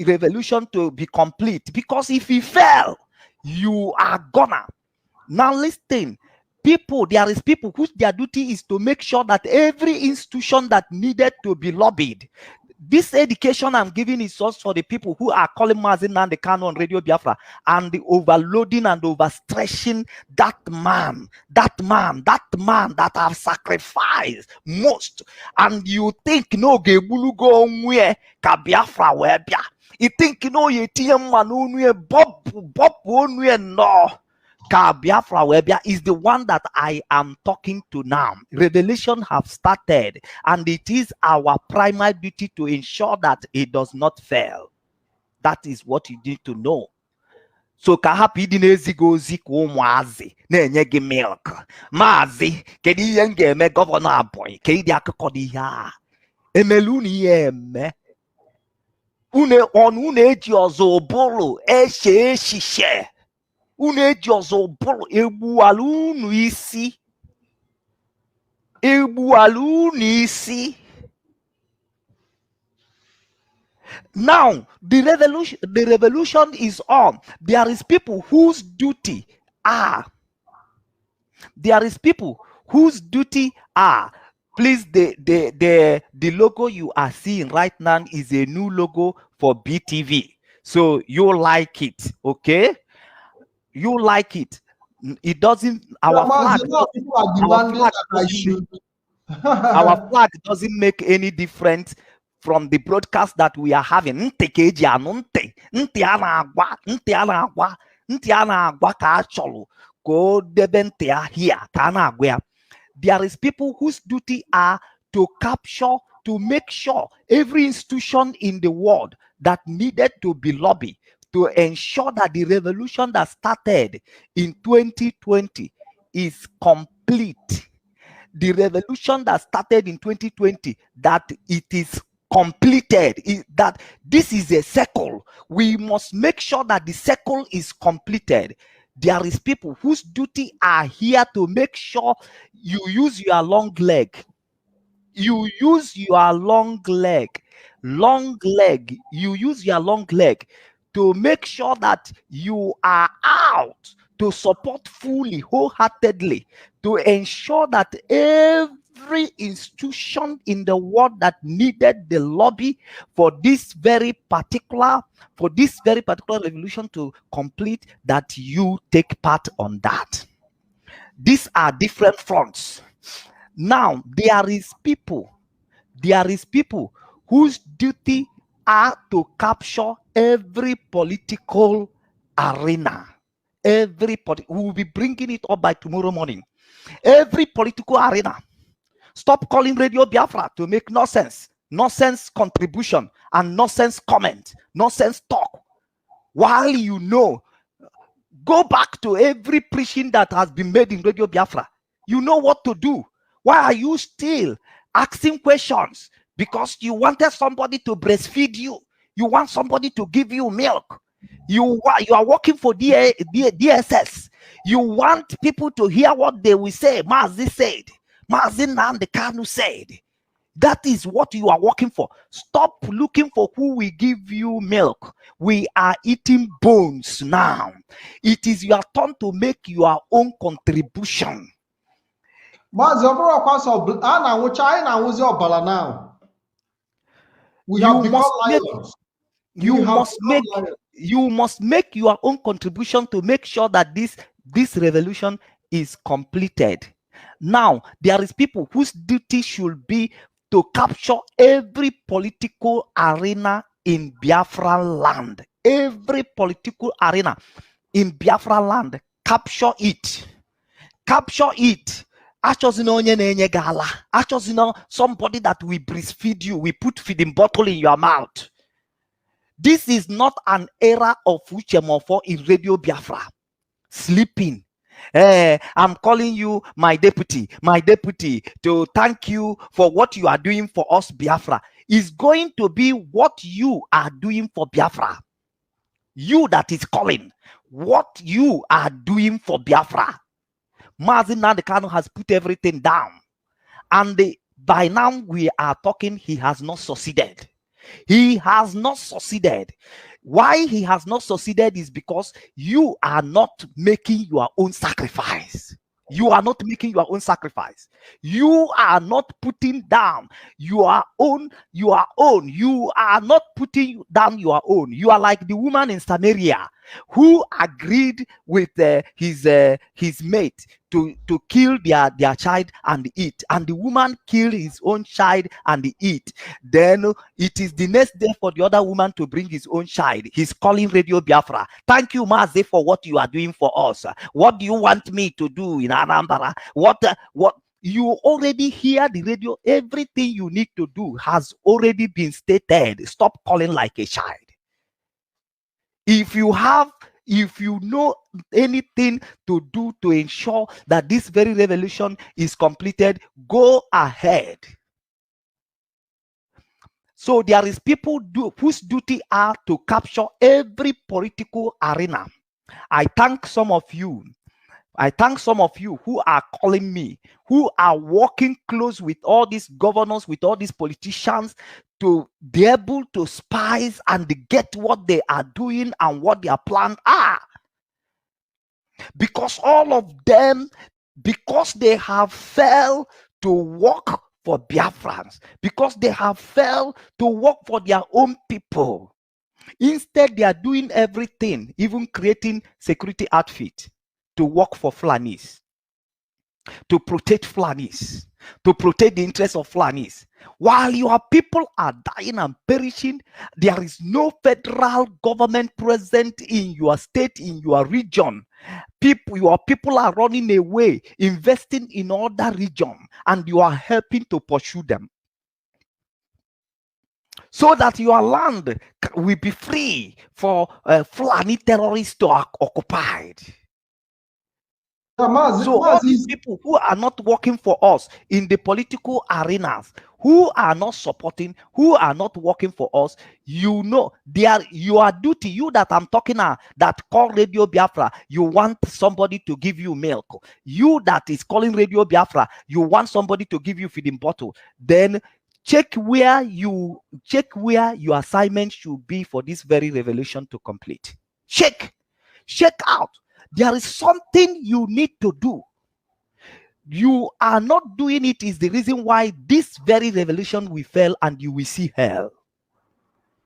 revolution to be complete, because if it fail, you are gonna. Now listen, there is people whose their duty is to make sure that every institution that needed to be lobbied. This education I'm giving is also for the people who are calling Mazi Nnamdi Kanu on Radio Biafra and the overloading and overstretching that man that have sacrificed most. And you think no gebulugo onwe ka Biafra wee bia. You think no ye tiem man onwe bob onwe no. Biafra Webia is the one that I am talking to now. Revelation have started, and it is our primary duty to ensure that it does not fail. That is what you need to know. So ka hapụ ịdị na-eziga ozi ka ụmụazị na-enye gị milk. Maazị, kedu ihe m ga-eme gọvanọ Abọnyị? Ka ịdị akụkọ dị ihe a. Emelu unu ihe eme. Unu eji ọzọ ụbụrụ eche echiche. Unu eji ọzọ ụbụrụ egbuala unu isi. Now the revolution is on. There is people whose duty are. Please, the logo you are seeing right now is a new logo for BTV. So you like it, okay? You like it. It doesn't. Our flag doesn't make any difference from the broadcast that we are having. There is people whose duty are to capture, to make sure every institution in the world that needed to be lobbied to ensure that the revolution that started in 2020 is complete. The revolution that started in 2020, that it is completed, that this is a circle. We must make sure that the circle is completed. There is people whose duty are here to make sure you use your long leg. You use your long leg. You use your long leg to make sure that you are out to support fully, wholeheartedly, to ensure that every institution in the world that needed the lobby for this very particular revolution to complete, that you take part on that. These are different fronts. Now there is people whose duty are to capture every political arena. We will be bringing it up by tomorrow morning. Every political arena. Stop calling Radio Biafra to make nonsense contribution and nonsense comment, nonsense talk. While you know, go back to every preaching that has been made in Radio Biafra. You know what to do. Why are you still asking questions because you wanted somebody to breastfeed you. You want somebody to give you milk. You are working for DSS. You want people to hear what they will say. Mazi said. Mazi Nnamdi Kanu said. That is what you are working for. Stop looking for who will give you milk. We are eating bones now. It is your turn to make your own contribution. Mazi, we have become lions. You must make your own contribution to make sure that this revolution is completed. Now, there is people whose duty should be to capture every political arena in Biafra land. Every political arena in Biafra land, capture it. Capture it. Somebody that will breastfeed you, we put feeding bottle in your mouth. This is not an era of Uchemofo in Radio Biafra. Sleeping. I'm calling you my deputy, to thank you for what you are doing for us, Biafra. Is going to be what you are doing for Biafra. You that is calling, what you are doing for Biafra. Mazi Nnamdi Kanu has put everything down. And by now we are talking, he has not succeeded. He has not succeeded. Why he has not succeeded is because you are not making your own sacrifice. You are not making your own sacrifice. You are not putting down your own. You are not putting down your own. You are like the woman in Samaria who agreed with his mate to kill their child and eat, and the woman killed his own child and eat. Then it is the next day for the other woman to bring his own child. He's calling Radio Biafra. Thank you, Mazi, for what you are doing for us. What do you want me to do in Anambra? What you already hear the radio. Everything you need to do has already been stated. Stop calling like a child. If you know anything to do to ensure that this very revolution is completed, go ahead. So there is people whose duty are to capture every political arena. I thank some of you who are calling me, who are working close with all these governors, with all these politicians, to be able to spies and get what they are doing and what their plans are. Because all of them, because they have failed to work for Biafrans, because they have failed to work for their own people. Instead, they are doing everything, even creating security outfit to work for Fulanis, to protect Fulanis, to protect the interests of Fulanis. While your people are dying and perishing, there is no federal government present in your state, in your region. Your people are running away, investing in other regions, and you are helping to pursue them, so that your land will be free for Fulani terrorists to occupy. So all these people who are not working for us in the political arenas, who are not supporting, who are not working for us, you know, your duty, you that I'm talking that call Radio Biafra, you want somebody to give you milk. You that is calling Radio Biafra, you want somebody to give you feeding bottle. Then check where your assignment should be for this very revolution to complete. Check out. There is something you need to do. You are not doing it is the reason why this very revolution will fail, and you will see hell.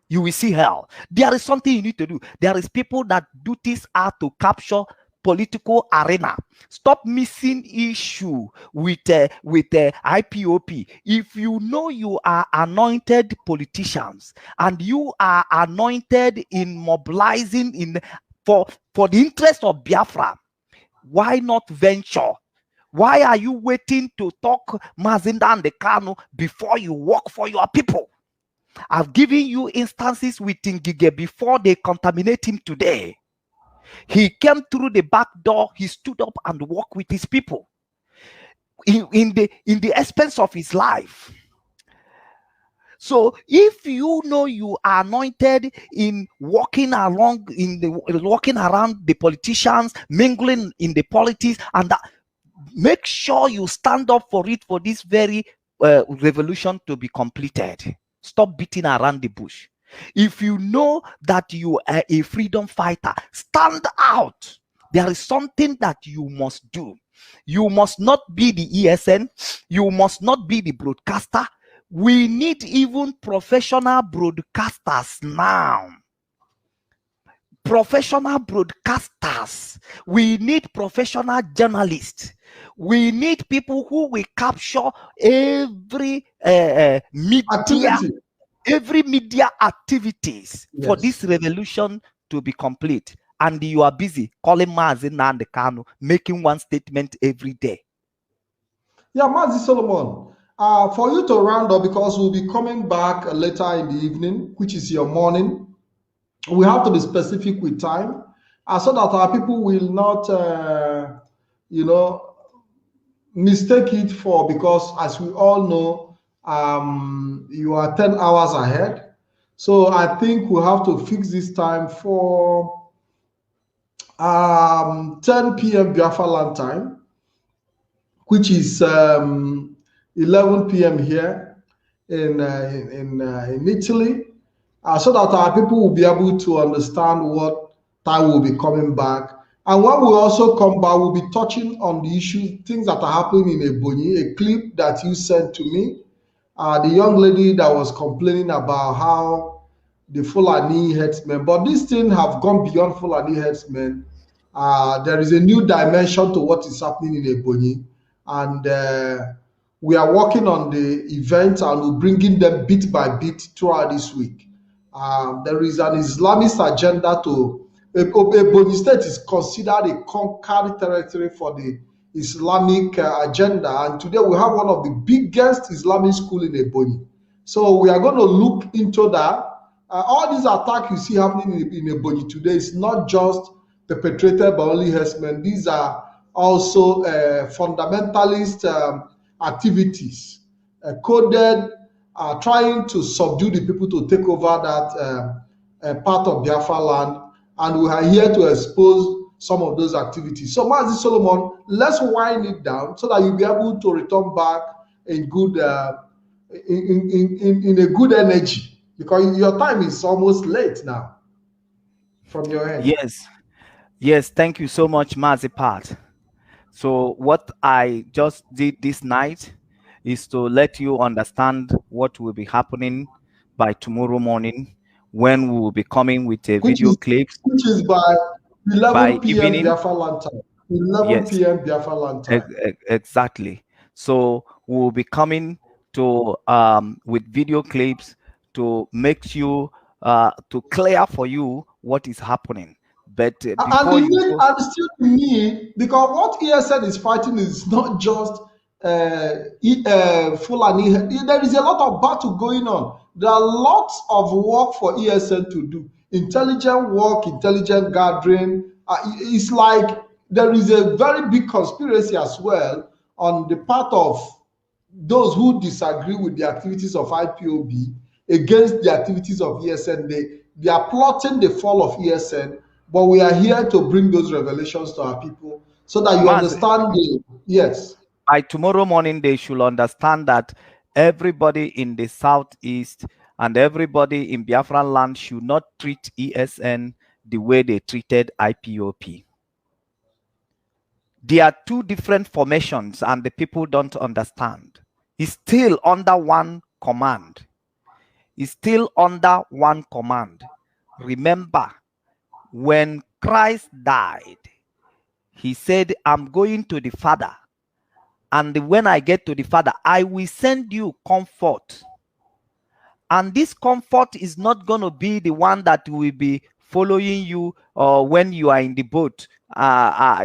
You will see hell. There is something you need to do. There is people that duties are to capture political arena. Stop missing issue with IPOP. If you know you are anointed politicians and you are anointed in mobilizing for the interest of Biafra, why not venture? Why are you waiting to talk Mazi Nnamdi Kanu before you work for your people? I've given you instances with Ngige before they contaminate him today. He came through the back door, he stood up and worked with his people in the expense of his life. So if you know you are anointed in walking around the politicians, mingling in the politics, and that, make sure you stand up for it, for this very revolution to be completed. Stop beating around the bush. If you know that you are a freedom fighter, stand out. There is something that you must do. You must not be the ESN. You must not be the broadcaster. We need even professional broadcasters now. Professional broadcasters. We need professional journalists. We need people who will capture every Activity. media activities for Yes. this revolution to be complete. And you are busy calling Mazin and Kanu, making one statement every day. Yeah, Mazi Solomon, for you to round up, because we'll be coming back later in the evening, which is your morning, we have to be specific with time, so that our people will not, you know, mistake it for, because as we all know, you are 10 hours ahead. So I think we have to fix this time for 10 p.m. Biafra land time, which is 11 p.m. here in Italy, so that our people will be able to understand what time we'll be coming back. And when we also come back, we'll be touching on the issues, things that are happening in Ebonyi, a clip that you sent to me. The young lady that was complaining about how the Fulani herdsmen, but these things have gone beyond Fulani herdsmen. There is a new dimension to what is happening in Ebonyi, and we are working on the event and we're bringing them bit by bit throughout this week. There is an Islamist agenda to Ebonyi State is considered a conquered territory for the Islamic agenda, and today we have one of the biggest Islamic school in Ebonyi. So we are going to look into that. All these attacks you see happening in Ebonyi today is not just perpetrated by only herdsmen. These are also fundamentalist activities coded, trying to subdue the people to take over that part of Biafra land. And we are here to expose some of those activities. So, Mazi Solomon, let's wind it down so that you'll be able to return back in good, in a good energy, because your time is almost late now from your end. Yes, thank you so much, Mazipat. So what I just did this night is to let you understand what will be happening by tomorrow morning, when we will be coming with a which video is clips which is by by 11 p.m. evening. Biafra land time. 11 Yes, p.m. Biafra land time. exactly. So we will be coming to with video clips to make you to clear for you what is happening. But And before the you need, go, and still the need, because what ESN is fighting is not just Fulani. There is a lot of battle going on. There are lots of work for ESN to do. Intelligent work, intelligent gathering. It's like there is a very big conspiracy as well on the part of those who disagree with the activities of IPOB against the activities of ESN. They are plotting the fall of ESN, but we are here to bring those revelations to our people so that you Maz, understand the yes. by tomorrow morning, they should understand that everybody in the southeast and everybody in Biafran land should not treat ESN the way they treated IPOP. They are two different formations, and the people don't understand. It's still under one command. It's still under one command. Remember, when Christ died, he said, I'm going to the Father. And when I get to the Father, I will send you comfort. And this comfort is not going to be the one that will be following you, or when you are in the boat,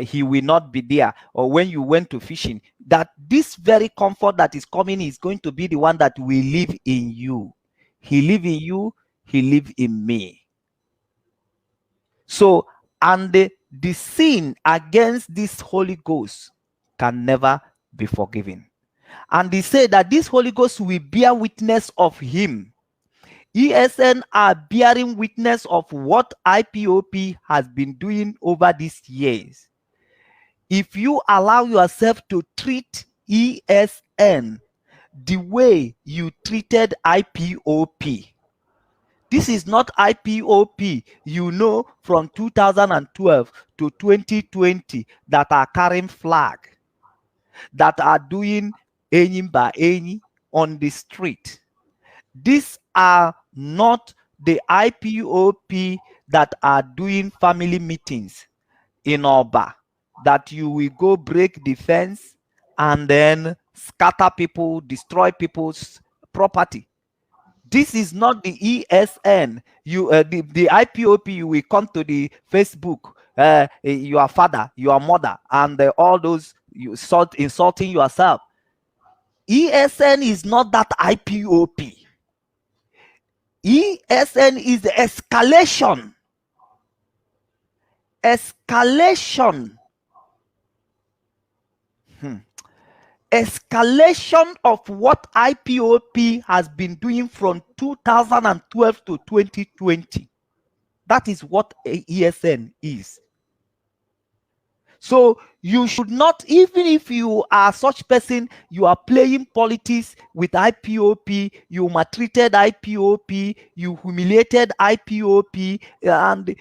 he will not be there, or when you went to fishing. That this very comfort that is coming is going to be the one that will live in you. He live in you, he live in me. So, and the sin against this Holy Ghost can never be forgiven. And he said that this Holy Ghost will bear witness of him. ESN are bearing witness of what IPOP has been doing over these years. If you allow yourself to treat ESN the way you treated IPOP, this is not IPOP, you know, from 2012 to 2020 that are carrying flag, that are doing any by any on the street. These are not the IPOP that are doing family meetings in Oba, that you will go break the fence and then scatter people, destroy people's property. This is not the ESN. The IPOP, you will come to the Facebook, your father, your mother, and all those you insulting yourself. ESN is not that IPOP. ESN is the escalation. Escalation. Escalation of what IPOP has been doing from 2012 to 2020. That is what ESN is. So you should not, even if you are such person, you are playing politics with IPOP, you maltreated IPOP, you humiliated IPOP, and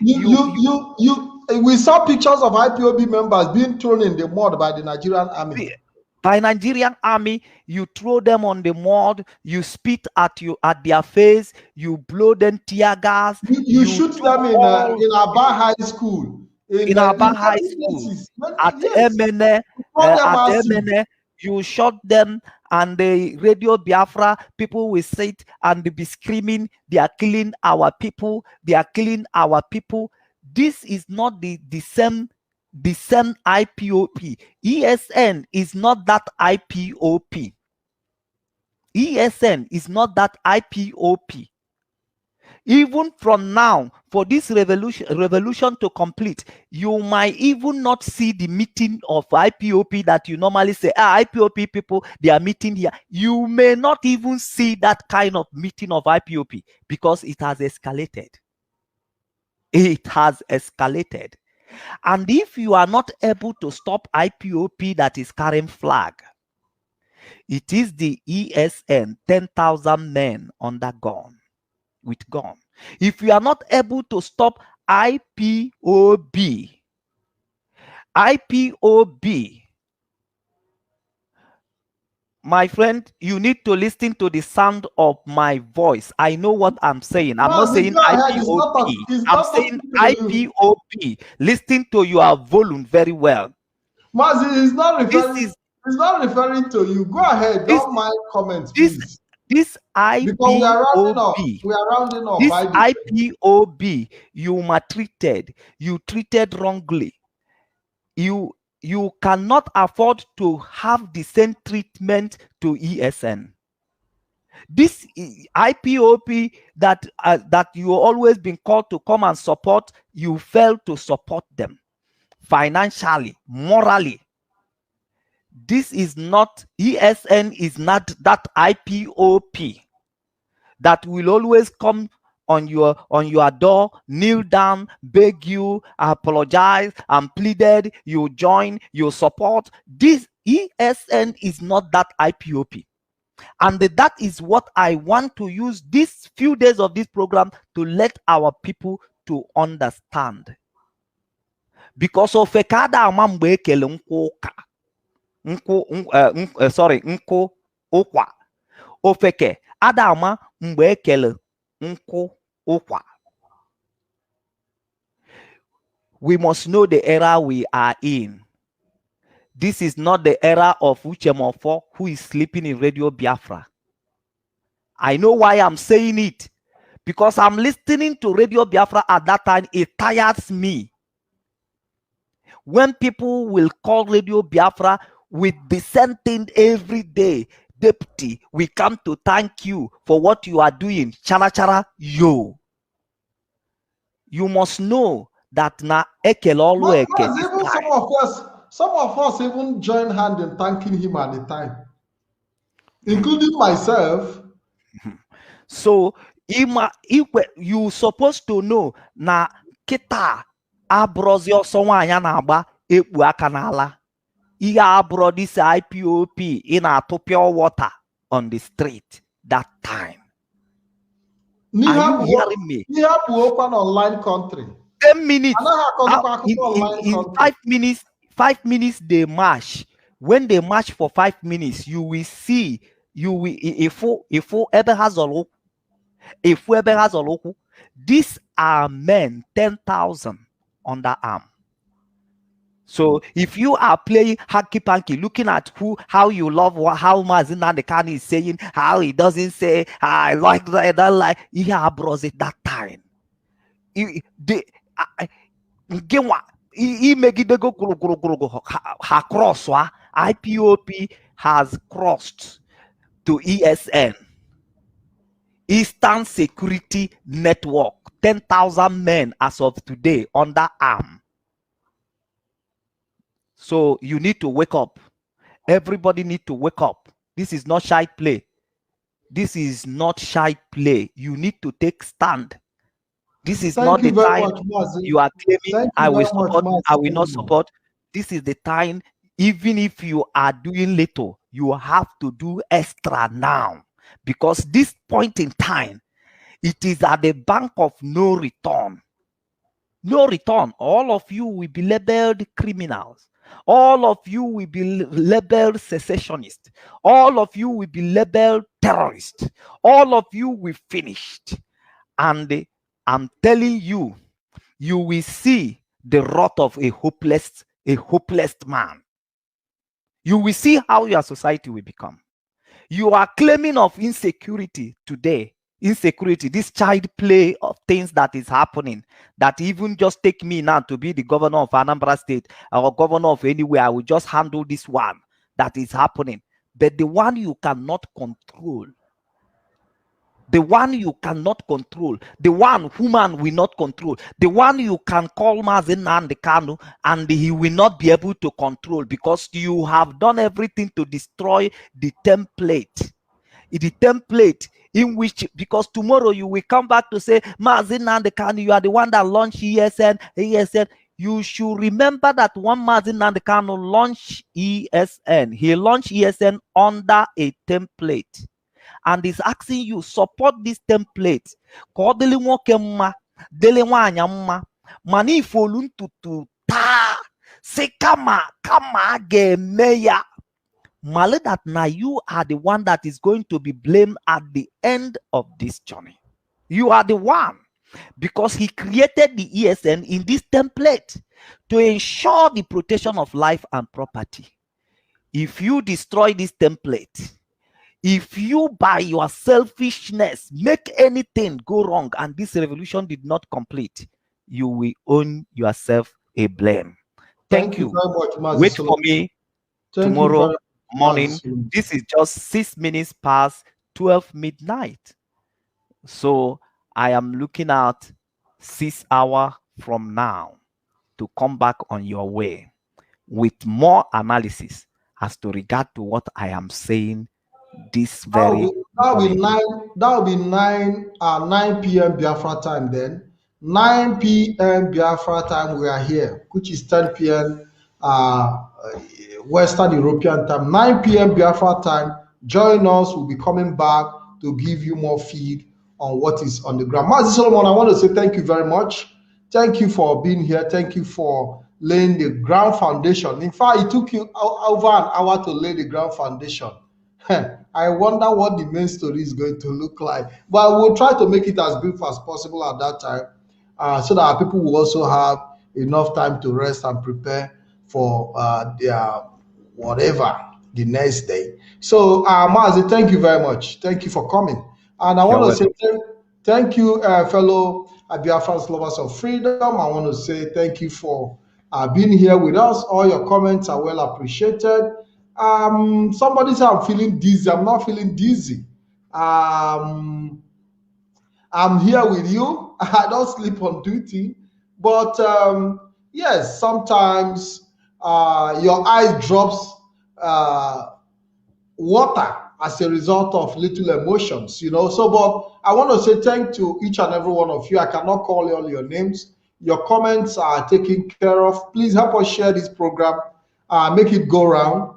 we saw pictures of IPOB members being thrown in the mud by the Nigerian army. By Nigerian army, you throw them on the mud, you spit at their face, you blow them tear gas, you shoot them in Aba High School. In Aba High School, at Emene, you shot them, and the Radio Biafra people will sit and be screaming, they are killing our people, they are killing our people. This is not the same IPOP. ESN is not that IPOP. ESN is not that IPOP. Even from now, for this revolution to complete, you might even not see the meeting of IPOP that you normally say, IPOP people, they are meeting here. You may not even see that kind of meeting of IPOP because it has escalated. It has escalated. And if you are not able to stop IPOP that is carrying flag, it is the ESN, 10,000 men under gun, with gun. If you are not able to stop IPOB, my friend, you need to listen to the sound of my voice. I know what I'm saying. I'm not saying IPOB. I'm saying IPOB. Listen to your volume very well. Mazi is not referring. He's not referring to you. Go ahead. Don't mind comments, please. This IPOB, we are rounding up. This IPOB, you maltreated, you treated wrongly. You cannot afford to have the same treatment to ESN. This IPOP that you always been called to come and support, you fail to support them financially, morally. This is not, ESN is not that IPOP that will always come on your door, kneel down, beg you, apologize, and pleaded, you join, you support. This ESN is not that IPOP. And that is what I want to use these few days of this program to let our people to understand. Because of Fekada Amambe Ekele Nkwoka. Nkwu ụkwa ofeke adama mgbe ekele nkwu ụkwa. We must know the era we are in. This is not the era of Uchemofo, who is sleeping in Radio Biafra. I know why I'm saying it, because I'm listening to Radio Biafra at that time. It tires me when people will call Radio Biafra with the same thing every day. Deputy, we come to thank you for what you are doing. Chara chara yo. You must know that na ekel always. Some of us even join hand in thanking him at the time. including myself. So you supposed to know na kita abrozi ọsọ nwaanyị na-agba ekpu aka n'ala. Ihe abro this IPOP in a pure water on the street that time. Are you hearing me? You have to open online country. 10 minutes. In 5 minutes they march. When they march for 5 minutes, you will see, if ever has a look, these are men 10,000 on that arm. So if you are playing hanky panky, looking at how you love how Mazin Nandekani is saying, how he doesn't say, I like that, I don't like, yeah, bros, at that time. He make it go cross. IPOP has crossed to ESN, Eastern Security Network, 10,000 men as of today under arm. So you need to wake up. Everybody need to wake up. This is not shy play. This is not shy play. You need to take stand. This is not the time you are claiming I will support, I will not support. This is the time, even if you are doing little, you have to do extra now. Because this point in time, it is at the bank of no return. No return. All of you will be labeled criminals. All of you will be labeled secessionists. All of you will be labeled terrorists. All of you will finished. And I'm telling you, you will see the wrath of a hopeless man. You will see how your society will become. You are claiming of insecurity today. Insecurity, this child play of things that is happening, that even just take me now to be the governor of Anambra State or governor of anywhere, I will just handle this one that is happening. But the one you cannot control, the one you cannot control, the one human will not control, the one you can call Mazen Nandekanu and he will not be able to control because you have done everything to destroy the template. The template in which, because tomorrow you will come back to say, Mazen Nandekanu, you are the one that launched ESN. You should remember that one Mazen Nandekanu launched ESN. He launched ESN under a template. And is asking you support this template. Kodele nwoke mma, dele nwanya mma, mana ifolu ntutu taa, si kama ga-eme ya. Male that now you are the one that is going to be blamed at the end of this journey. You are the one, because he created the ESN in this template to ensure the protection of life and property. If you destroy this template, if you by your selfishness make anything go wrong and this revolution did not complete, you will own yourself a blame. Thank you. Very much, Mazi. Wait for me tomorrow morning. This is just 6 minutes past 12 midnight. So I am looking at 6 hours from now to come back on your way with more analysis as to regard to what I am saying this very that will be 9 p.m. Biafra time then. 9 p.m. Biafra time we are here, which is 10 p.m. Western European time. 9 p.m. Biafra time. Join us. We'll be coming back to give you more feed on what is on the ground. Mazi Solomon, I want to say thank you very much. Thank you for being here. Thank you for laying the ground foundation. In fact, it took you over an hour to lay the ground foundation. I wonder what the main story is going to look like. But we'll try to make it as brief as possible at that time, so that our people will also have enough time to rest and prepare for their whatever the next day. So, Mazi, thank you very much. Thank you for coming. And I want to say thank you, fellow Biafrans, lovers of freedom. I want to say thank you for being here with us. All your comments are well appreciated. Somebody said I'm feeling dizzy. I'm not feeling dizzy. I'm here with you. I don't sleep on duty, but yes, sometimes your eye drops water as a result of little emotions, you know. So, but I want to say thank to each and every one of you. I cannot call all your names. Your comments are taken care of. Please help us share this program, make it go round.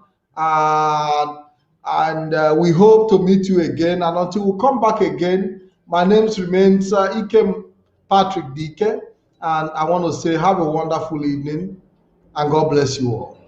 And we hope to meet you again. And until we come back again, my name remains Ikem Patrick Dike. And I want to say have a wonderful evening and God bless you all.